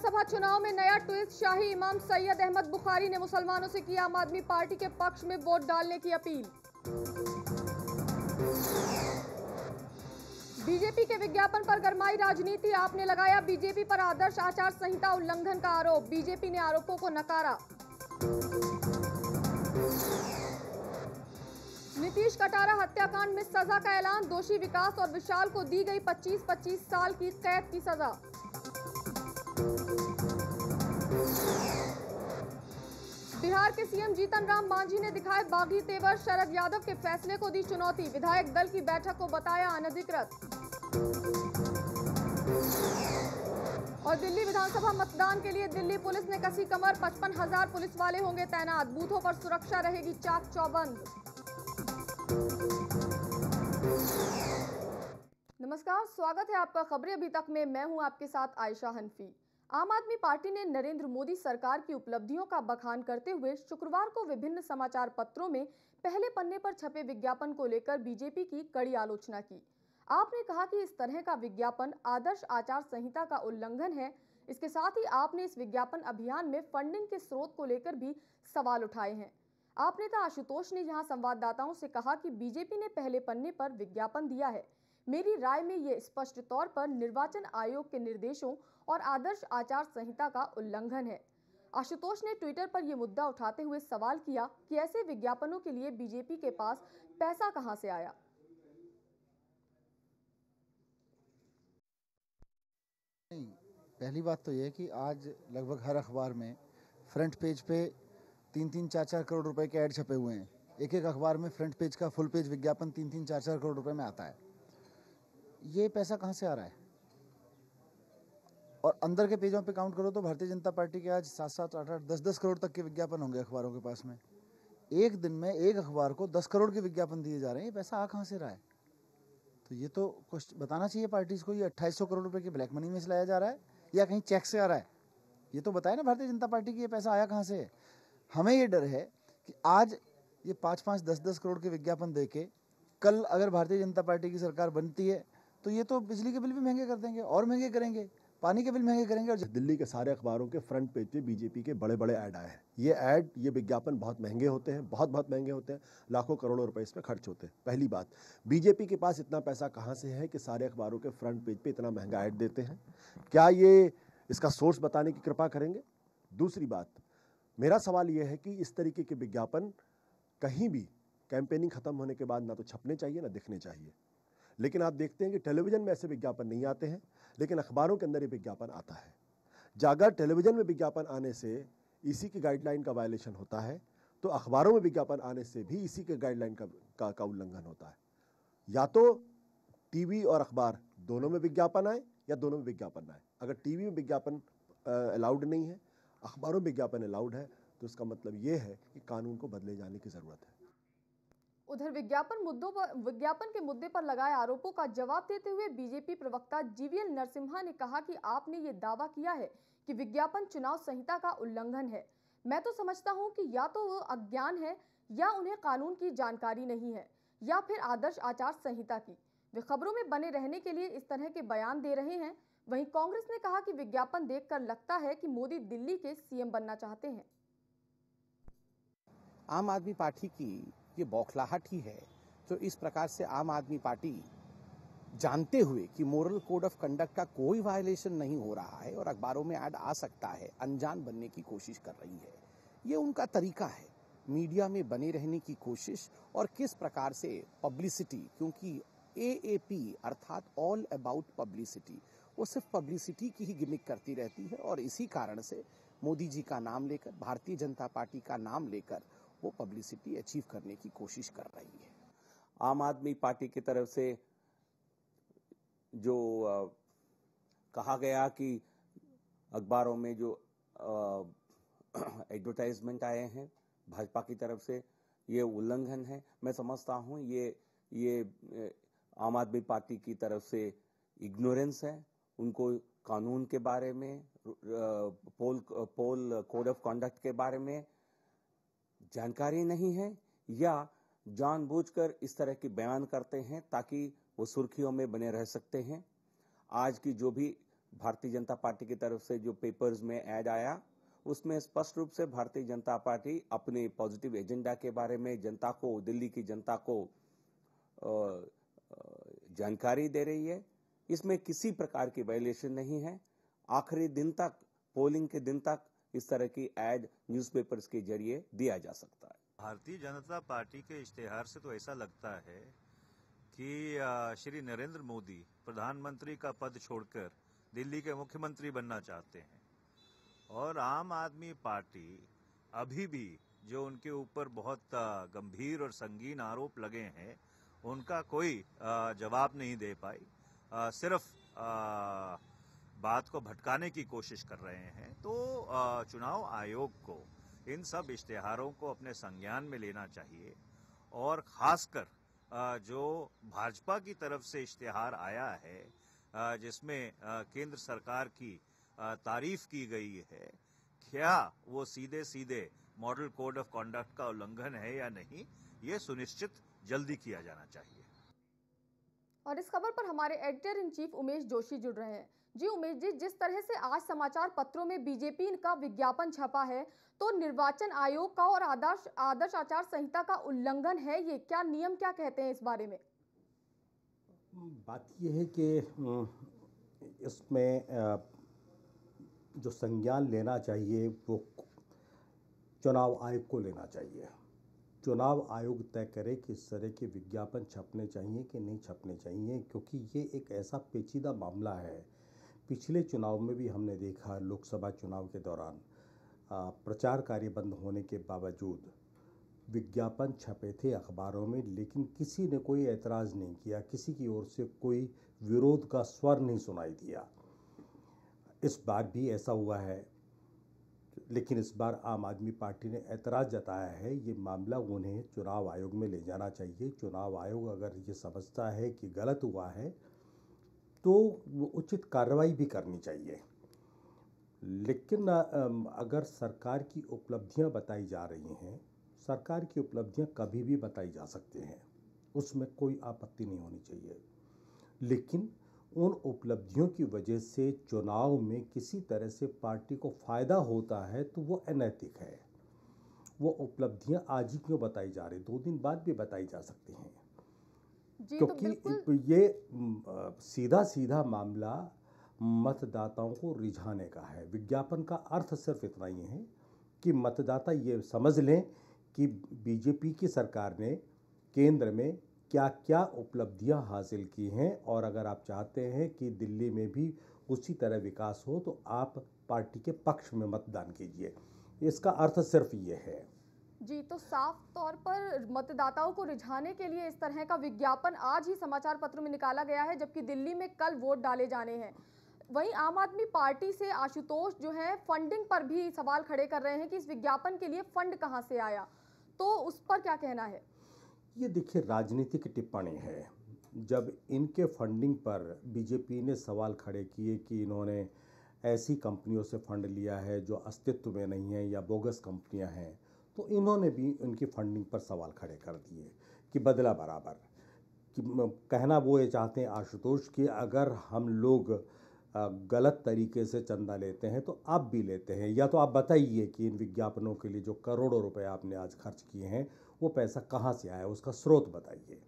विधानसभा चुनाव में नया ट्विस्ट। शाही इमाम सैयद अहमद बुखारी ने मुसलमानों से की आम आदमी पार्टी के पक्ष में वोट डालने की अपील। बीजेपी के विज्ञापन पर गरमाई राजनीति। आपने लगाया बीजेपी पर आदर्श आचार संहिता उल्लंघन का आरोप। बीजेपी ने आरोपों को नकारा। नीतीश कटारा हत्याकांड में सजा का ऐलान। दोषी विकास और विशाल को दी गई 25-25 साल की कैद की सजा। बिहार के सीएम जीतन राम मांझी ने दिखाए बागी तेवर। शरद यादव के फैसले को दी चुनौती। विधायक दल की बैठक को बताया अनधिकृत। और दिल्ली विधानसभा मतदान के लिए दिल्ली पुलिस ने कसी कमर। 55,000 पुलिस वाले होंगे तैनात। बूथों पर सुरक्षा रहेगी चाक चौबंद। नमस्कार, स्वागत है आपका खबरें अभी तक में। मैं हूं आपके साथ आयशा हनफी। आम आदमी पार्टी ने नरेंद्र मोदी सरकार की उपलब्धियों का बखान करते हुए शुक्रवार को विभिन्न समाचार पत्रों में पहले पन्ने पर छपे विज्ञापन को लेकर बीजेपी की कड़ी आलोचना की। आपने कहा कि इस तरह का विज्ञापन आदर्श आचार संहिता का उल्लंघन है। इसके साथ ही आपने इस विज्ञापन अभियान में फंडिंग के स्रोत को लेकर भी सवाल उठाए हैं। आप नेता आशुतोष ने यहां संवाददाताओं से कहा कि बीजेपी ने पहले पन्ने पर विज्ञापन दिया है। मेरी राय में ये स्पष्ट तौर पर निर्वाचन आयोग के निर्देशों और आदर्श आचार संहिता का उल्लंघन है। आशुतोष ने ट्विटर पर यह मुद्दा उठाते हुए सवाल किया कि ऐसे विज्ञापनों के लिए बीजेपी के पास पैसा कहां से आया। पहली बात तो यह कि आज लगभग हर अखबार में फ्रंट पेज पे 3-3, 4-4 करोड़ रुपए के ऐड छपे हुए हैं। एक एक अखबार में फ्रंट पेज का फुल पेज विज्ञापन 3-3, 4-4 करोड़ रुपए में आता है। ये पैसा कहां से आ रहा है? और अंदर के पेजों पे काउंट करो तो भारतीय जनता पार्टी के आज 7-7, 8-8, 10-10 करोड़ तक के विज्ञापन होंगे अखबारों के पास में। एक दिन में एक अखबार को 10 करोड़ के विज्ञापन दिए जा रहे हैं। ये पैसा आ कहां से रहा है? तो ये तो कुछ बताना चाहिए पार्टीज को। ये 2800 करोड़ रुपए की ब्लैक मनी में से लाया जा रहा है या कहीं चेक से आ रहा है? ये तो बताए ना भारतीय जनता पार्टी की ये पैसा आया कहां से है। हमें ये डर है कि आज ये 5-5, 10-10 करोड़ के विज्ञापन देके कल अगर भारतीय जनता पार्टी की सरकार बनती है तो ये तो बिजली के बिल भी महंगे कर देंगे और महंगे करेंगे, पानी के बिल महंगे करेंगे। और दिल्ली के सारे अखबारों के फ्रंट पेज पे बीजेपी के बड़े बड़े ऐड आए हैं। ये विज्ञापन बहुत महंगे होते हैं, बहुत महंगे होते हैं। लाखों करोड़ों रुपए इस पे खर्च होते हैं। पहली बात, बीजेपी के पास इतना पैसा कहां से है कि सारे अखबारों के फ्रंट पेज पे इतना महंगा ऐड देते हैं? क्या ये इसका सोर्स बताने की कृपा करेंगे? दूसरी बात, मेरा सवाल यह है कि इस तरीके के विज्ञापन कहीं भी कैंपेनिंग खत्म होने के बाद ना तो छपने चाहिए ना दिखने चाहिए। लेकिन आप देखते हैं कि टेलीविजन में ऐसे विज्ञापन नहीं आते हैं, लेकिन अखबारों के अंदर ये विज्ञापन आता है। अगर टेलीविजन में विज्ञापन आने से इसी की गाइडलाइन का वायलेशन होता है तो अखबारों में विज्ञापन आने से भी इसी के गाइडलाइन का उल्लंघन होता है। या तो टीवी और अखबार दोनों में विज्ञापन आए या दोनों में विज्ञापन आए। अगर टीवी में विज्ञापन अलाउड नहीं है, अखबारों में विज्ञापन अलाउड है, तो इसका मतलब यह है कि कानून को बदले जाने की जरूरत है। उधर विज्ञापन के मुद्दे पर लगाए आरोपों का जवाब देते हुए बीजेपी प्रवक्ता जीवीएल नरसिम्हा ने कहा कि आपने ये दावा किया है कि विज्ञापन चुनाव संहिता का उल्लंघन है। मैं तो समझता हूं कि या तो वो अज्ञान है या उन्हें कानून की जानकारी नहीं है या फिर आदर्श आचार संहिता की। वे खबरों में बने रहने के लिए इस तरह के बयान दे रहे हैं। वहीं कांग्रेस ने कहा कि विज्ञापन देखकर लगता है कि मोदी दिल्ली के सीएम बनना चाहते हैं। आम आदमी पार्टी की ये बौखलाहट ही है तो इस प्रकार से आम आदमी पार्टी जानते हुए कि मोरल कोड ऑफ कंडक्ट का कोई वायलेशन नहीं हो रहा है और अखबारों में ऐड आ सकता है, अनजान बनने की कोशिश कर रही है। ये उनका तरीका है, मीडिया में बने रहने की कोशिश। और किस प्रकार से पब्लिसिटी, क्योंकि AAP अर्थात ऑल अबाउट पब्लिसिटी, वो सिर्फ पब्लिसिटी की ही गिमिक करती रहती है और इसी कारण से मोदी जी का नाम लेकर, भारतीय जनता पार्टी का नाम लेकर वो पब्लिसिटी अचीव करने की कोशिश कर रही है। आम आदमी पार्टी की तरफ से जो कहा गया कि अखबारों में जो एडवर्टाइजमेंट आए हैं भाजपा की तरफ से, ये उल्लंघन है। मैं समझता हूं ये आम आदमी पार्टी की तरफ से इग्नोरेंस है। उनको कानून के बारे में, पोल कोड ऑफ कॉन्डक्ट के बारे में जानकारी नहीं है या जानबूझकर इस तरह के बयान करते हैं ताकि वो सुर्खियों में बने रह सकते हैं। आज की जो भी भारतीय जनता पार्टी की तरफ से जो पेपर्स में ऐड आया, उसमें स्पष्ट रूप से भारतीय जनता पार्टी अपने पॉजिटिव एजेंडा के बारे में जनता को, दिल्ली की जनता को जानकारी दे रही है। इसमें किसी प्रकार की वायलेशन नहीं है। आखिरी दिन तक, पोलिंग के दिन तक इस तरह की एड न्यूज़पेपर्स के जरिए दिया जा सकता है। भारतीय जनता पार्टी के इश्तेहार से तो ऐसा लगता है कि श्री नरेंद्र मोदी प्रधानमंत्री का पद छोड़कर दिल्ली के मुख्यमंत्री बनना चाहते हैं, और आम आदमी पार्टी अभी भी जो उनके ऊपर बहुत गंभीर और संगीन आरोप लगे हैं, उनका कोई जवाब नहीं दे पाई। सिर्फ बात को भटकाने की कोशिश कर रहे हैं। तो चुनाव आयोग को इन सब इश्तेहारों को अपने संज्ञान में लेना चाहिए, और खासकर जो भाजपा की तरफ से इश्तेहार आया है जिसमें केंद्र सरकार की तारीफ की गई है, क्या वो सीधे सीधे मॉडल कोड ऑफ कॉन्डक्ट का उल्लंघन है या नहीं, ये सुनिश्चित जल्दी किया जाना चाहिए। और इस खबर पर हमारे editor in chief Umesh Joshi जुड़ रहे हैं। जी उमेश जी, जिस तरह से आज समाचार पत्रों में बीजेपी का विज्ञापन छपा है, तो निर्वाचन आयोग का और आदर्श आचार संहिता का उल्लंघन है ये, क्या नियम क्या कहते हैं इस बारे में? बात यह है कि इसमें जो संज्ञान लेना चाहिए वो चुनाव आयोग को लेना चाहिए। चुनाव आयोग तय करे कि इस तरह के विज्ञापन छपने चाहिए कि नहीं छपने चाहिए, क्योंकि ये एक ऐसा पेचीदा मामला है। पिछले चुनाव में भी हमने देखा, लोकसभा चुनाव के दौरान प्रचार कार्य बंद होने के बावजूद विज्ञापन छपे थे अखबारों में, लेकिन किसी ने कोई ऐतराज़ नहीं किया, किसी की ओर से कोई विरोध का स्वर नहीं सुनाई दिया। इस बार भी ऐसा हुआ है, लेकिन इस बार आम आदमी पार्टी ने ऐतराज़ जताया है। ये मामला उन्हें चुनाव आयोग में ले जाना चाहिए। चुनाव आयोग अगर ये समझता है कि गलत हुआ है तो वो उचित कार्रवाई भी करनी चाहिए। लेकिन अगर सरकार की उपलब्धियां बताई जा रही हैं, सरकार की उपलब्धियां कभी भी बताई जा सकती हैं, उसमें कोई आपत्ति नहीं होनी चाहिए। लेकिन उन उपलब्धियों की वजह से चुनाव में किसी तरह से पार्टी को फ़ायदा होता है तो वो अनैतिक है। वो उपलब्धियां आज ही क्यों बताई जा रही, 2 दिन बाद भी बताई जा सकती हैं, क्योंकि ये सीधा सीधा मामला मतदाताओं को रिझाने का है। विज्ञापन का अर्थ सिर्फ इतना ही है कि मतदाता ये समझ लें कि बीजेपी की सरकार ने केंद्र में क्या क्या उपलब्धियां हासिल की हैं, और अगर आप चाहते हैं कि दिल्ली में भी उसी तरह विकास हो तो आप पार्टी के पक्ष में मतदान कीजिए। इसका अर्थ सिर्फ ये है। जी, तो साफ तौर पर मतदाताओं को रिझाने के लिए इस तरह का विज्ञापन आज ही समाचार पत्रों में निकाला गया है, जबकि दिल्ली में कल वोट डाले जाने हैं। वहीं आम आदमी पार्टी से आशुतोष जो है फंडिंग पर भी सवाल खड़े कर रहे हैं कि इस विज्ञापन के लिए फंड कहां से आया, तो उस पर क्या कहना है? ये देखिए, राजनीतिक टिप्पणी है। जब इनके फंडिंग पर बीजेपी ने सवाल खड़े किए कि इन्होंने ऐसी कंपनियों से फंड लिया है जो अस्तित्व में नहीं है या बोगस कंपनियां हैं, तो इन्होंने भी उनकी फंडिंग पर सवाल खड़े कर दिए कि बदला बराबर। कि कहना वो ये चाहते हैं आशुतोष कि अगर हम लोग गलत तरीके से चंदा लेते हैं तो आप भी लेते हैं, या तो आप बताइए कि इन विज्ञापनों के लिए जो करोड़ों रुपए आपने आज खर्च किए हैं वो पैसा कहाँ से आया, उसका स्रोत बताइए।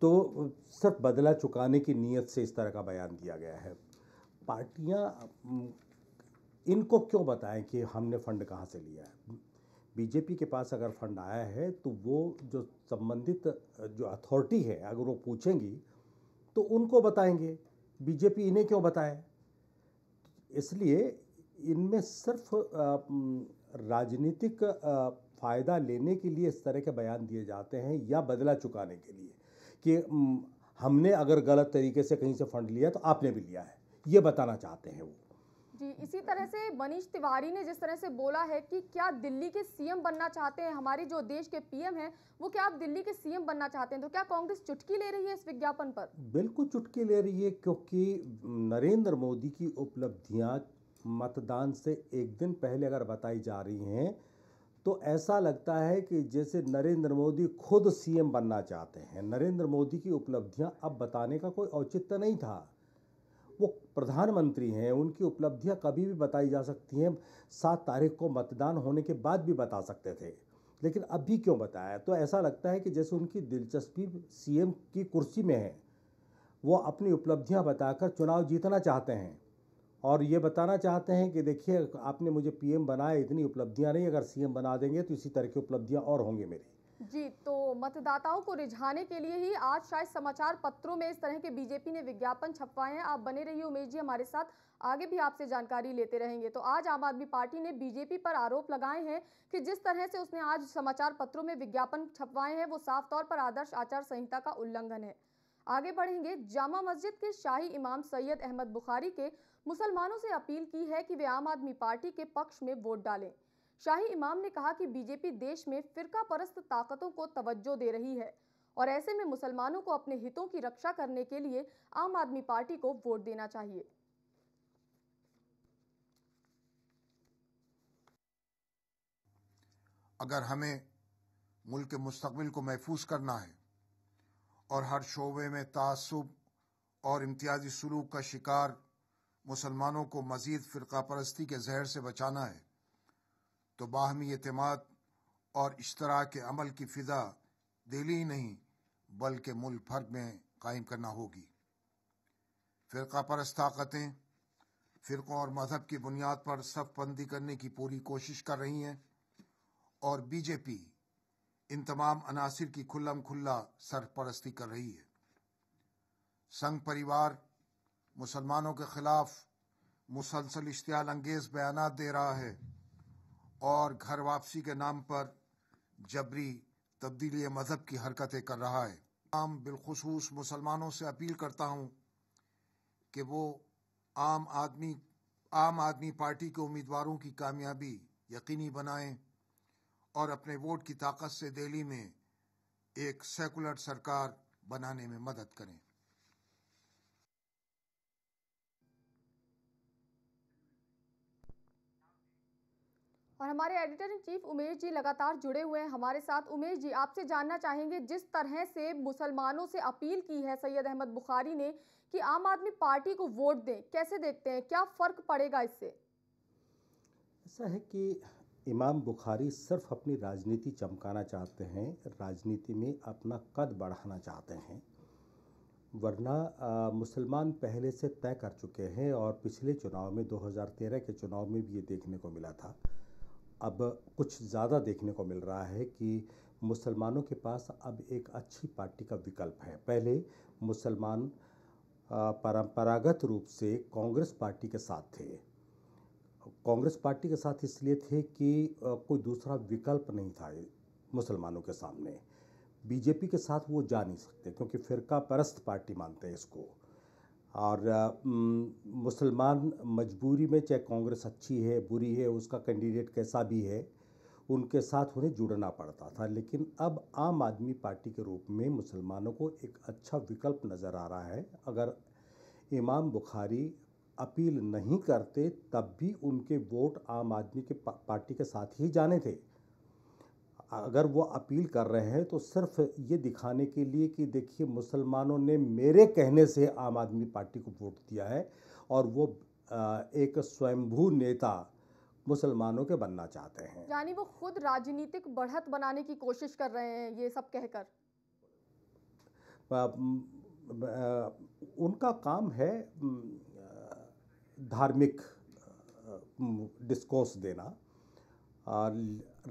तो सिर्फ बदला चुकाने की नीयत से इस तरह का बयान दिया गया है। पार्टियां इनको क्यों बताएं कि हमने फंड कहाँ से लिया है? बीजेपी के पास अगर फंड आया है तो वो जो संबंधित जो अथॉरिटी है अगर वो पूछेंगी तो उनको बताएंगे, बीजेपी इन्हें क्यों बताए? इसलिए इनमें सिर्फ राजनीतिक फ़ायदा लेने के लिए इस तरह के बयान दिए जाते हैं, या बदला चुकाने के लिए कि हमने अगर गलत तरीके से कहीं से फंड लिया तो आपने भी लिया है, ये बताना चाहते हैं वो। जी, इसी तरह से मनीष तिवारी ने जिस तरह से बोला है कि क्या दिल्ली के सीएम बनना चाहते हैं, हमारे जो देश के पीएम हैं वो क्या आप दिल्ली के सीएम बनना चाहते हैं, तो क्या कांग्रेस चुटकी ले रही है इस विज्ञापन पर? बिल्कुल चुटकी ले रही है, क्योंकि नरेंद्र मोदी की उपलब्धियां मतदान से एक दिन पहले अगर बताई जा रही हैं तो ऐसा लगता है कि जैसे नरेंद्र मोदी खुद सीएम बनना चाहते हैं। नरेंद्र मोदी की उपलब्धियां अब बताने का कोई औचित्य नहीं था। वो प्रधानमंत्री हैं, उनकी उपलब्धियां कभी भी बताई जा सकती हैं। 7 तारीख को मतदान होने के बाद भी बता सकते थे, लेकिन अभी क्यों बताया? तो ऐसा लगता है कि जैसे उनकी दिलचस्पी सीएम की कुर्सी में है, वो अपनी उपलब्धियां बताकर चुनाव जीतना चाहते हैं और ये बताना चाहते हैं कि देखिए आपने मुझे पीएम बनाया, इतनी उपलब्धियां नहीं, अगर सीएम बना देंगे तो इसी तरह की उपलब्धियां और होंगी मेरी। जी, तो मतदाताओं को रिझाने के लिए ही आज शायद समाचार पत्रों में इस तरह के बीजेपी ने विज्ञापन छपवाए हैं। आप बने रहिए उमेश जी हमारे साथ, आगे भी आपसे जानकारी लेते रहेंगे। तो आज आम आदमी पार्टी ने बीजेपी पर आरोप लगाए हैं कि जिस तरह से उसने आज समाचार पत्रों में विज्ञापन छपवाए हैं वो साफ तौर पर आदर्श आचार संहिता का उल्लंघन है। आगे बढ़ेंगे। जामा मस्जिद के शाही इमाम सैयद अहमद बुखारी के मुसलमानों से अपील की है कि वे आम आदमी पार्टी के पक्ष में वोट डालें। शाही इमाम ने कहा कि बीजेपी देश में फिरका परस्त ताकतों को तवज्जो दे रही है और ऐसे में मुसलमानों को अपने हितों की रक्षा करने के लिए आम आदमी पार्टी को वोट देना चाहिए। अगर हमें मुल्क के मुस्तकबिल को महफूज करना है और हर शोबे में तासुब और इम्तियाजी सलूक का शिकार मुसलमानों को मजीद फ़िरका परस्ती के जहर से बचाना है तो बाहमी एतमाद और इश्तराक के अमल की फ़िज़ा दिल्ली ही नहीं बल्कि मुल्क भर में कायम करना होगी। फ़िरका परस्त ताकतें फ़िरक़ों और मज़हब की बुनियाद पर सफ़बंदी करने की पूरी कोशिश कर रही हैं और बीजेपी इन तमाम अनासिर की खुल्लम खुल्ला सरपरस्ती कर रही है। संघ परिवार मुसलमानों के खिलाफ मुसलसल इश्तियाल अंगेज बयानात दे रहा है और घर वापसी के नाम पर जबरी तब्दीली मजहब की हरकतें कर रहा है। बिलखुसूस मुसलमानों से अपील करता हूं कि वो आम आदमी पार्टी के उम्मीदवारों की कामयाबी यकीनी बनाएं और अपने वोट की ताकत से दिल्ली में एक सेकुलर सरकार बनाने में मदद करें। और हमारे editor in chief Umesh ji लगातार जुड़े हुए हैं हमारे साथ। उमेश जी, आपसे जानना चाहेंगे, जिस तरह से मुसलमानों से अपील की है सैयद अहमद बुखारी ने कि आम आदमी पार्टी को वोट दें, कैसे देखते हैं, क्या फर्क पड़ेगा इससे? ऐसा है कि इमाम बुखारी सिर्फ अपनी राजनीति चमकाना चाहते हैं, राजनीति में अपना कद बढ़ाना चाहते हैं, वरना मुसलमान पहले से तय कर चुके हैं और पिछले चुनाव में 2013 के चुनाव में भी ये देखने को मिला था। अब कुछ ज़्यादा देखने को मिल रहा है कि मुसलमानों के पास अब एक अच्छी पार्टी का विकल्प है। पहले मुसलमान परंपरागत रूप से कांग्रेस पार्टी के साथ थे। कांग्रेस पार्टी के साथ इसलिए थे कि कोई दूसरा विकल्प नहीं था मुसलमानों के सामने। बीजेपी के साथ वो जा नहीं सकते क्योंकि फ़िरका परस्त पार्टी मानते हैं इसको, और मुसलमान मजबूरी में, चाहे कांग्रेस अच्छी है बुरी है, उसका कैंडिडेट कैसा भी है, उनके साथ उन्हें जुड़ना पड़ता था। लेकिन अब आम आदमी पार्टी के रूप में मुसलमानों को एक अच्छा विकल्प नज़र आ रहा है। अगर इमाम बुखारी अपील नहीं करते तब भी उनके वोट आम आदमी के पार्टी के साथ ही जाने थे। अगर वो अपील कर रहे हैं तो सिर्फ ये दिखाने के लिए कि देखिए मुसलमानों ने मेरे कहने से आम आदमी पार्टी को वोट दिया है, और वो एक स्वयंभू नेता मुसलमानों के बनना चाहते हैं। यानी वो खुद राजनीतिक बढ़त बनाने की कोशिश कर रहे हैं, ये सब कहकर। उनका काम है धार्मिक डिस्कोर्स देना,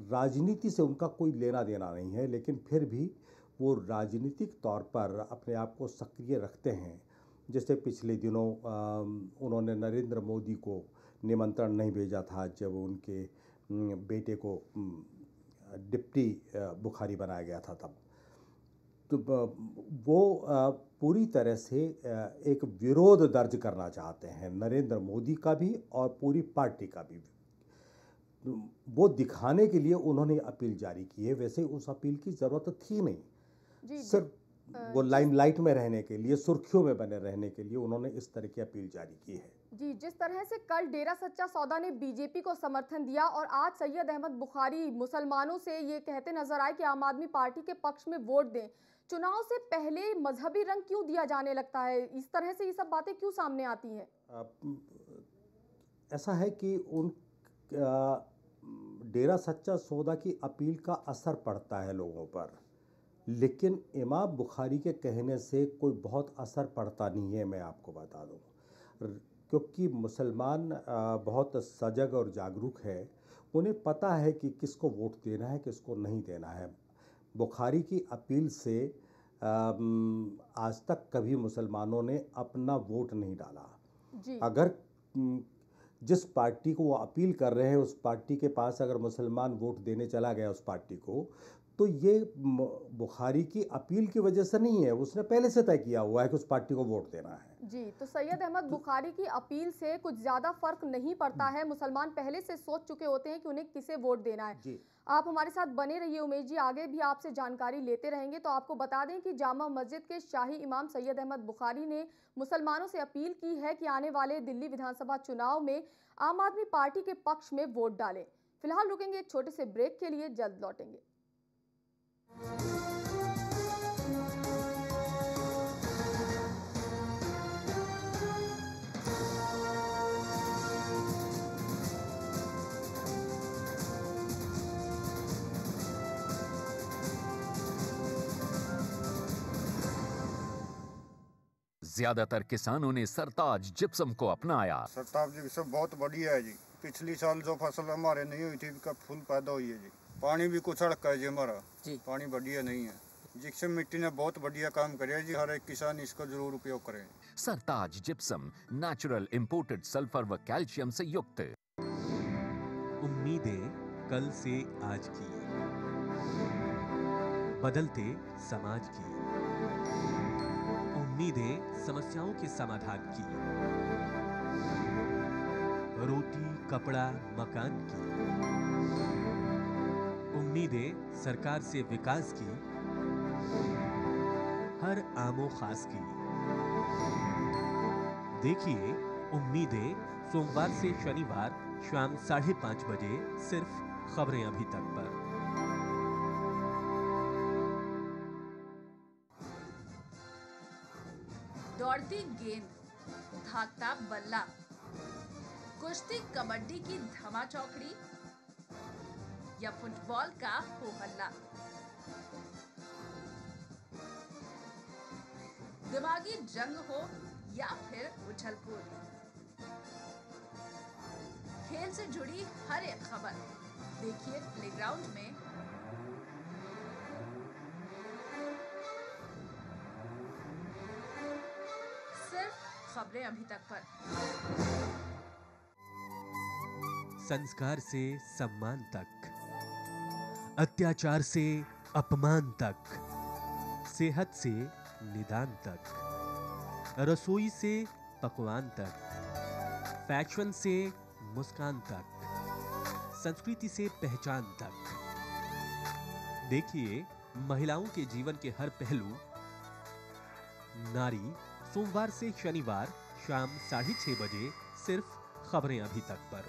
राजनीति से उनका कोई लेना देना नहीं है, लेकिन फिर भी वो राजनीतिक तौर पर अपने आप को सक्रिय रखते हैं। जैसे पिछले दिनों उन्होंने नरेंद्र मोदी को निमंत्रण नहीं भेजा था जब उनके बेटे को डिप्टी बुखारी बनाया गया था तब। तो वो पूरी तरह से एक विरोध दर्ज करना चाहते हैं, नरेंद्र मोदी का भी और पूरी पार्टी का भी। वो दिखाने के लिए उन्होंने अपील जारी की है। वैसे उस अपील की ज़रूरत थी नहीं, सिर्फ वो लाइमलाइट में रहने के लिए, सुर्खियों में बने रहने के लिए उन्होंने इस तरह की अपील जारी की है। जी, जिस तरह से कल डेरा सच्चा सौदा ने बीजेपी को समर्थन दिया और आज सैयद अहमद बुखारी मुसलमानों से ये कहते नजर आए कि आम आदमी पार्टी के पक्ष में वोट दें, चुनाव से पहले मजहबी रंग क्यों दिया जाने लगता है? इस तरह से ये सब बातें क्यों सामने आती हैं? ऐसा है कि उन डेरा सच्चा सौदा की अपील का असर पड़ता है लोगों पर, लेकिन इमाम बुखारी के कहने से कोई बहुत असर पड़ता नहीं है। मैं आपको बता दूं, क्योंकि मुसलमान बहुत सजग और जागरूक है, उन्हें पता है कि किसको वोट देना है, किसको नहीं देना है। बुखारी की अपील से आज तक कभी मुसलमानों ने अपना वोट नहीं डाला जी। अगर जिस पार्टी को वो अपील कर रहे हैं उस पार्टी के पास अगर मुसलमान वोट देने चला गया उस पार्टी को, तो ये बुखारी की अपील की वजह से नहीं है, उसने पहले से तय किया हुआ है कि उस पार्टी को वोट देना है। जी, तो सैयद अहमद बुखारी की अपील से कुछ ज्यादा फर्क नहीं पड़ता है, मुसलमान पहले से सोच चुके होते हैं कि उन्हें किसे वोट देना है। जी। आप हमारे साथ बने रहिए उमेश जी, आगे भी आपसे जानकारी लेते रहेंगे। तो आपको बता दें कि जामा मस्जिद के शाही इमाम सैयद अहमद बुखारी ने मुसलमानों से अपील की है कि आने वाले दिल्ली विधानसभा चुनाव में आम आदमी पार्टी के पक्ष में वोट डालें। फिलहाल रुकेंगे एक छोटे से ब्रेक के लिए, जल्द लौटेंगे। ज्यादातर किसानों ने सरताज जिप्सम को अपनाया। सरताज जिप्सम बहुत बढ़िया है जी। पिछली साल जो फसल हमारे नहीं हुई थी उसका फूल पैदा हुई है जी। पानी भी कुछ अड़का है जी हमारा जी, पानी बढ़िया नहीं है। जिप्सम मिट्टी ने बहुत बढ़िया काम किया जी, हर एक किसान इसका जरूर उपयोग करे। सरताज जिप्सम नेचुरल इंपोर्टेड सल्फर व कैल्शियम से युक्त। उम्मीदें कल से आज की, बदलते समाज की, उम्मीदें समस्याओं के समाधान की, रोटी कपड़ा मकान की, उम्मीदें सरकार से विकास की, हर आमो खास की। देखिए उम्मीदें सोमवार से शनिवार शाम 5:30 बजे सिर्फ खबरें अभी तक पर। दौड़ती गेंद, भागता बल्ला, कुश्ती कबड्डी की धमा चौकड़ी या फुटबॉल का हो हल्ला, दिमागी जंग हो या फिर उछल-कूद, खेल से जुड़ी हर एक खबर देखिए प्लेग्राउंड में। खबरें अभी तक पर। संस्कार से सम्मान तक, अत्याचार से अपमान तक, सेहत से निदान तक, रसोई से पकवान तक, फैशन से मुस्कान तक, संस्कृति से पहचान तक। देखिए महिलाओं के जीवन के हर पहलू। नारी सोमवार से शनिवार शाम 6:30 बजे सिर्फ खबरें अभी तक पर।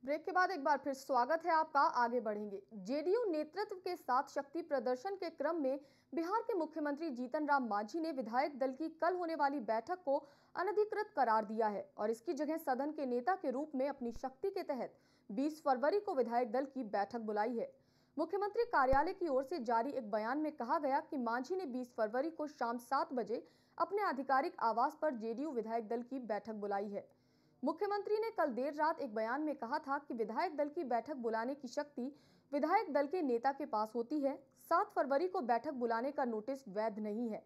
ब्रेक के बाद एक बार फिर स्वागत है आपका। आगे बढ़ेंगे। जेडीयू नेतृत्व के साथ शक्ति प्रदर्शन के क्रम में बिहार के मुख्यमंत्री जीतन राम मांझी ने विधायक दल की कल होने वाली बैठक को अनधिकृत करार दिया है और इसकी जगह सदन के नेता के रूप में अपनी शक्ति के तहत 20 फरवरी को विधायक दल की बैठक बुलाई है। मुख्यमंत्री कार्यालय की ओर से जारी एक बयान में कहा गया कि मांझी ने 20 फरवरी को शाम 7 बजे अपने आधिकारिक आवास पर जेडीयू विधायक दल की बैठक बुलाई है। मुख्यमंत्री ने कल देर रात एक बयान में कहा था कि विधायक दल की बैठक बुलाने की शक्ति विधायक दल के नेता के पास होती है। 7 फरवरी को बैठक बुलाने का नोटिस वैध नहीं है।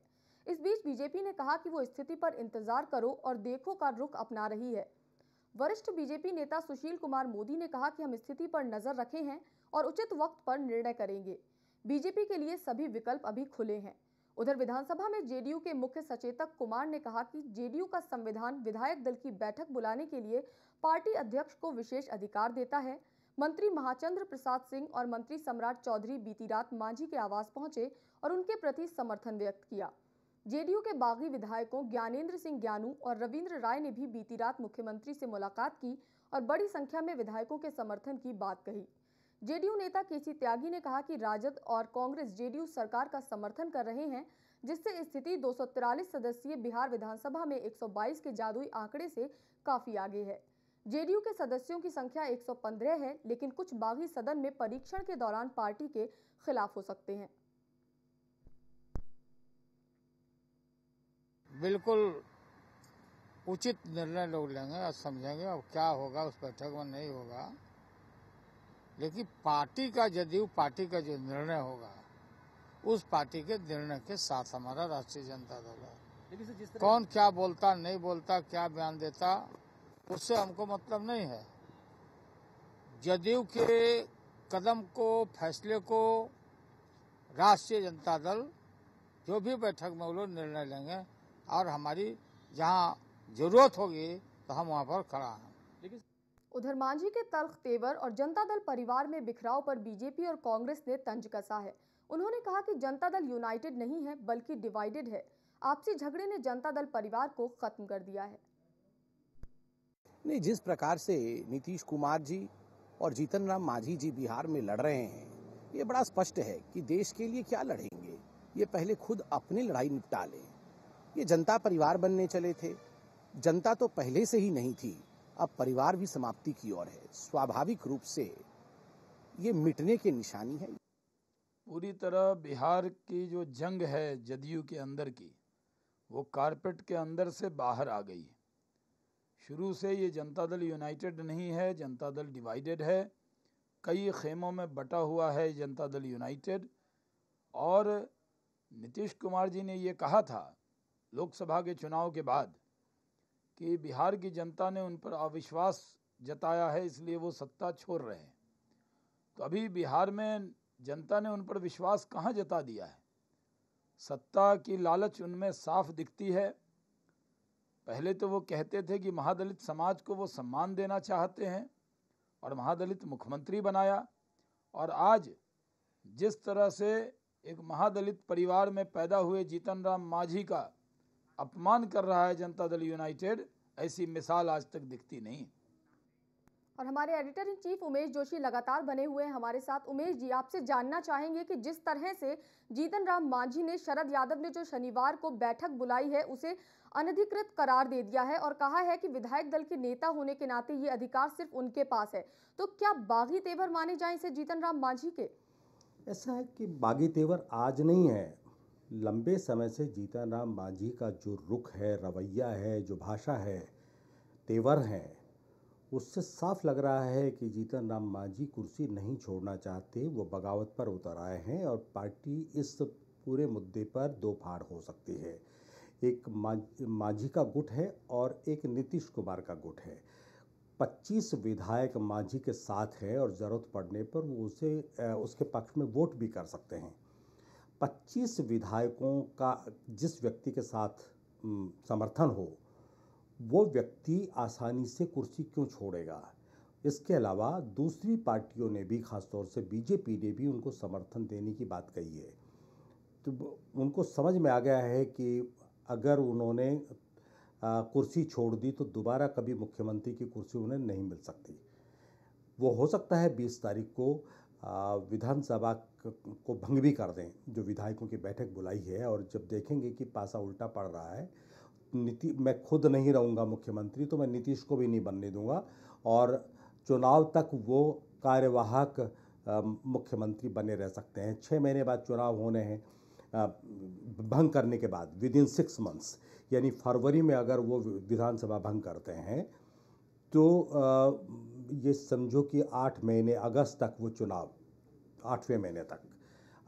इस बीच बीजेपी ने कहा कि वो स्थिति पर इंतजार करो और देखो का रुख अपना रही है। वरिष्ठ बीजेपी नेता सुशील कुमार मोदी ने कहा कि हम स्थिति पर नजर रखे हैं और उचित वक्त पर निर्णय करेंगे। बीजेपी के लिए सभी विकल्प अभी खुले हैं। उधर विधानसभा में जेडीयू के मुख्य सचेतक कुमार ने कहा कि जेडीयू का संविधान विधायक दल की बैठक बुलाने के लिए पार्टी अध्यक्ष को विशेष अधिकार देता है। मंत्री महाचंद्र प्रसाद सिंह और मंत्री सम्राट चौधरी बीती रात मांझी के आवास पहुंचे और उनके प्रति समर्थन व्यक्त किया। जेडीयू के बागी विधायकों ज्ञानेंद्र सिंह ज्ञानू और रविंद्र राय ने भी बीती रात मुख्यमंत्री से मुलाकात की और बड़ी संख्या में विधायकों के समर्थन की बात कही। जेडीयू नेता केसी त्यागी ने कहा कि राजद और कांग्रेस जेडीयू सरकार का समर्थन कर रहे हैं, जिससे स्थिति 243 सदस्यीय बिहार विधानसभा में 122 के जादुई आंकड़े से काफी आगे है। जेडीयू के सदस्यों की संख्या 115 है, लेकिन कुछ बागी सदन में परीक्षण के दौरान पार्टी के खिलाफ हो सकते हैं। बिल्कुल उचित निर्णय लोग लेंगे और समझेंगे अब क्या होगा उस बैठक में नहीं होगा, लेकिन पार्टी का जदयू पार्टी का जो निर्णय होगा उस पार्टी के निर्णय के साथ हमारा राष्ट्रीय जनता दल है। कौन क्या बोलता नहीं बोलता, क्या बयान देता, उससे हमको मतलब नहीं है। जदयू के कदम को, फैसले को राष्ट्रीय जनता दल जो भी बैठक में वो लोग निर्णय लेंगे और हमारी जहाँ जरूरत होगी तो हम वहाँ पर खड़ा हैं। उधर मांझी के तल्ख तेवर और जनता दल परिवार में बिखराव पर बीजेपी और कांग्रेस ने तंज कसा है। उन्होंने कहा कि जनता दल यूनाइटेड नहीं है बल्कि डिवाइडेड है। आपसी झगड़े ने जनता दल परिवार को खत्म कर दिया है। नहीं, जिस प्रकार से नीतीश कुमार जी और जीतन राम मांझी जी बिहार में लड़ रहे हैं, ये बड़ा स्पष्ट है कि देश के लिए क्या लड़ेंगे। ये पहले खुद अपनी लड़ाई निपटा लें। ये जनता परिवार बनने चले थे, जनता तो पहले से ही नहीं थी, अब परिवार भी समाप्ति की ओर है। स्वाभाविक रूप से ये मिटने की निशानी है। पूरी तरह बिहार की जो जंग है जदयू के अंदर की, वो कारपेट के अंदर से बाहर आ गई। शुरू से ये जनता दल यूनाइटेड नहीं है, जनता दल डिवाइडेड है। कई खेमों में बटा हुआ है जनता दल यूनाइटेड। और नीतीश कुमार जी ने ये कहा था लोकसभा के चुनाव के बाद कि बिहार की जनता ने उन पर अविश्वास जताया है, इसलिए वो सत्ता छोड़ रहे हैं। तो अभी बिहार में जनता ने उन पर विश्वास कहाँ जता दिया है? सत्ता की लालच उनमें साफ दिखती है। पहले तो वो कहते थे कि महादलित समाज को वो सम्मान देना चाहते हैं और महादलित मुख्यमंत्री बनाया, और आज जिस तरह से एक महादलित परिवार में पैदा हुए जीतन राम मांझी का अपमान कर रहा है जनता दल यूनाइटेड, ऐसी मिसाल आज तक दिखती नहीं। और हमारे editor in chief Umesh Joshi लगातार बने हुए हैं हमारे साथ। उमेश जी, आपसे जानना चाहेंगे कि जिस तरह से जीतन राम मांझी ने शरद यादव ने जो शनिवार को बैठक बुलाई है उसे अनधिकृत करार दे दिया है और कहा है कि विधायक दल के नेता होने के नाते ये अधिकार सिर्फ उनके पास है, तो क्या बागी तेवर माने जाएं इसे जीतन राम मांझी के? ऐसा है कि बागी तेवर आज नहीं है, लंबे समय से जीतन राम मांझी का जो रुख है, रवैया है, जो भाषा है, तेवर हैं, उससे साफ लग रहा है कि जीतन राम मांझी कुर्सी नहीं छोड़ना चाहते। वो बगावत पर उतर आए हैं और पार्टी इस पूरे मुद्दे पर दो फाड़ हो सकती है। एक मांझी का गुट है और एक नीतीश कुमार का गुट है। 25 विधायक मांझी के साथ है और ज़रूरत पड़ने पर वो उसके पक्ष में वोट भी कर सकते हैं। 25 विधायकों का जिस व्यक्ति के साथ समर्थन हो, वो व्यक्ति आसानी से कुर्सी क्यों छोड़ेगा। इसके अलावा दूसरी पार्टियों ने भी, खासतौर से बीजेपी ने भी उनको समर्थन देने की बात कही है। तो उनको समझ में आ गया है कि अगर उन्होंने कुर्सी छोड़ दी तो दोबारा कभी मुख्यमंत्री की कुर्सी उन्हें नहीं मिल सकती। वो हो सकता है 20 तारीख को विधानसभा को भंग भी कर दें, जो विधायकों की बैठक बुलाई है। और जब देखेंगे कि पासा उल्टा पड़ रहा है, मैं खुद नहीं रहूँगा मुख्यमंत्री तो मैं नीतीश को भी नहीं बनने दूंगा और चुनाव तक वो कार्यवाहक मुख्यमंत्री बने रह सकते हैं। 6 महीने बाद चुनाव होने हैं, भंग करने के बाद विदिन 6 मंथ्स, यानी फरवरी में अगर वो विधानसभा भंग करते हैं तो ये समझो कि 8 महीने, अगस्त तक वो चुनाव, 8वें महीने तक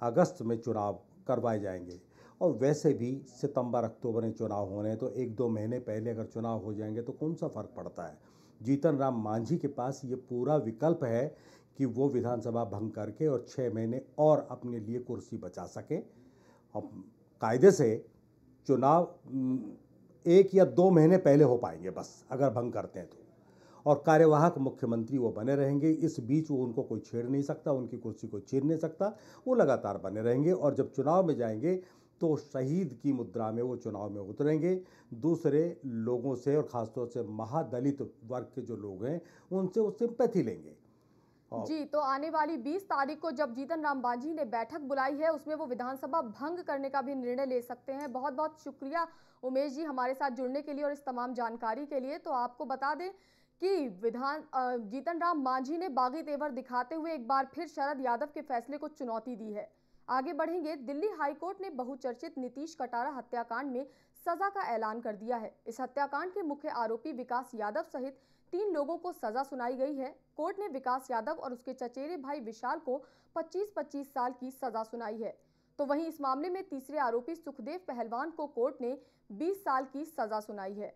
अगस्त में चुनाव करवाए जाएंगे। और वैसे भी सितंबर अक्टूबर में चुनाव होने हैं, तो 1-2 महीने पहले अगर चुनाव हो जाएंगे तो कौन सा फ़र्क पड़ता है। जीतन राम मांझी के पास ये पूरा विकल्प है कि वो विधानसभा भंग करके और 6 महीने और अपने लिए कुर्सी बचा सकें। अब कायदे से चुनाव 1 या 2 महीने पहले हो पाएंगे बस, अगर भंग करते हैं तो, और कार्यवाहक मुख्यमंत्री वो बने रहेंगे। इस बीच वो उनको कोई छेड़ नहीं सकता, उनकी कुर्सी कोई छीन नहीं सकता, वो लगातार बने रहेंगे। और जब चुनाव में जाएंगे तो शहीद की मुद्रा में वो चुनाव में उतरेंगे, दूसरे लोगों से और ख़ासतौर से महादलित वर्ग के जो लोग हैं उनसे वो सिंपैथी लेंगे। जी, तो आने वाली 20 तारीख को जब जीतन राम मांझी ने बैठक बुलाई है उसमें वो विधानसभा भंग करने का भी निर्णय ले सकते हैं। बहुत बहुत शुक्रिया उमेश जी हमारे साथ जुड़ने के लिए और इस तमाम जानकारी के लिए। तो आपको बता दें कि जीतन राम मांझी ने बागी तेवर दिखाते हुए एक बार फिर शरद यादव के फैसले को चुनौती दी है। आगे बढ़ेंगे। दिल्ली हाईकोर्ट ने बहुचर्चित नीतीश कटारा हत्याकांड में सजा का ऐलान कर दिया है। इस हत्याकांड के मुख्य आरोपी विकास यादव सहित 3 लोगों को सजा सुनाई गई है। कोर्ट ने विकास यादव और उसके चचेरे भाई विशाल को 25-25 साल की सजा सुनाई है। तो वहीं इस मामले में तीसरे आरोपी सुखदेव पहलवान को कोर्ट ने 20 साल की सजा सुनाई है।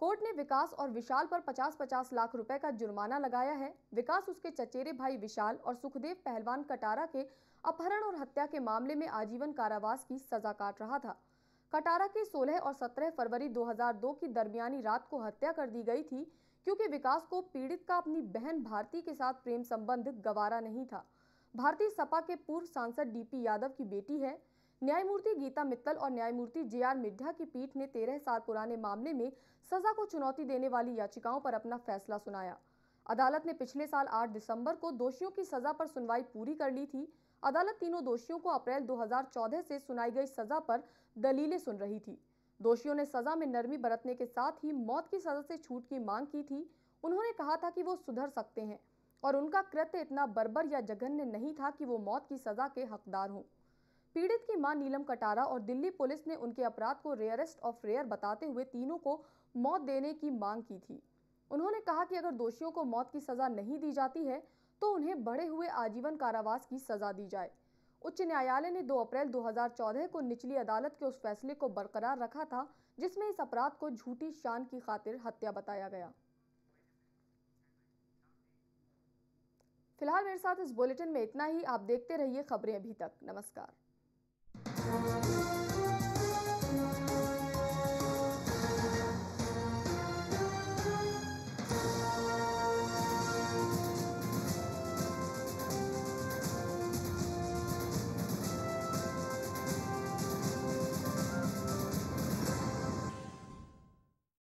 कोर्ट ने विकास और विशाल पर 50-50 लाख रुपए का जुर्माना लगाया है। विकास उसके चचेरे भाई विशाल और सुखदेव पहलवान कटारा के अपहरण और हत्या के मामले में आजीवन कारावास की सजा काट रहा था। कटारा की 16 और 17 फरवरी 2002 की दरमियानी रात को हत्या कर दी गई थी क्योंकि विकास को पीड़ित का अपनी बहन भारती के साथ प्रेम संबंध गवारा नहीं था। भारती सपा के पूर्व सांसद डीपी यादव की बेटी है। न्यायमूर्ति गीता मित्तल और न्यायमूर्ति JR मिड्ढा की पीठ ने 13 साल पुराने मामले में सजा को चुनौती देने वाली याचिकाओं पर अपना फैसला सुनाया। अदालत ने पिछले साल 8 दिसंबर को दोषियों की सजा पर सुनवाई पूरी कर ली थी। अदालत तीनों दोषियों को अप्रैल 2014 से सुनाई गई सजा पर दलीलें सुन रही थी। दोषियों ने सजा में नरमी बरतने के साथ ही मौत की सजा से छूट की मांग की थी। उन्होंने कहा था कि वो सुधर सकते हैं और उनका कृत्य इतना बर्बर या जघन्य नहीं था कि वो मौत की सजा के हकदार हों। पीड़ित की मां नीलम कटारा और दिल्ली पुलिस ने उनके अपराध को रेयरेस्ट ऑफ रेयर बताते हुए तीनों को मौत देने की मांग की थी। उन्होंने कहा कि अगर दोषियों को मौत की सजा नहीं दी जाती है तो उन्हें बढ़े हुए आजीवन कारावास की सजा दी जाए। उच्च न्यायालय ने 2 अप्रैल 2014 को निचली अदालत के उस फैसले को बरकरार रखा था जिसमें इस अपराध को झूठी शान की खातिर हत्या बताया गया। फिलहाल मेरे साथ इस बुलेटिन में इतना ही। आप देखते रहिए खबरें अभी तक। नमस्कार।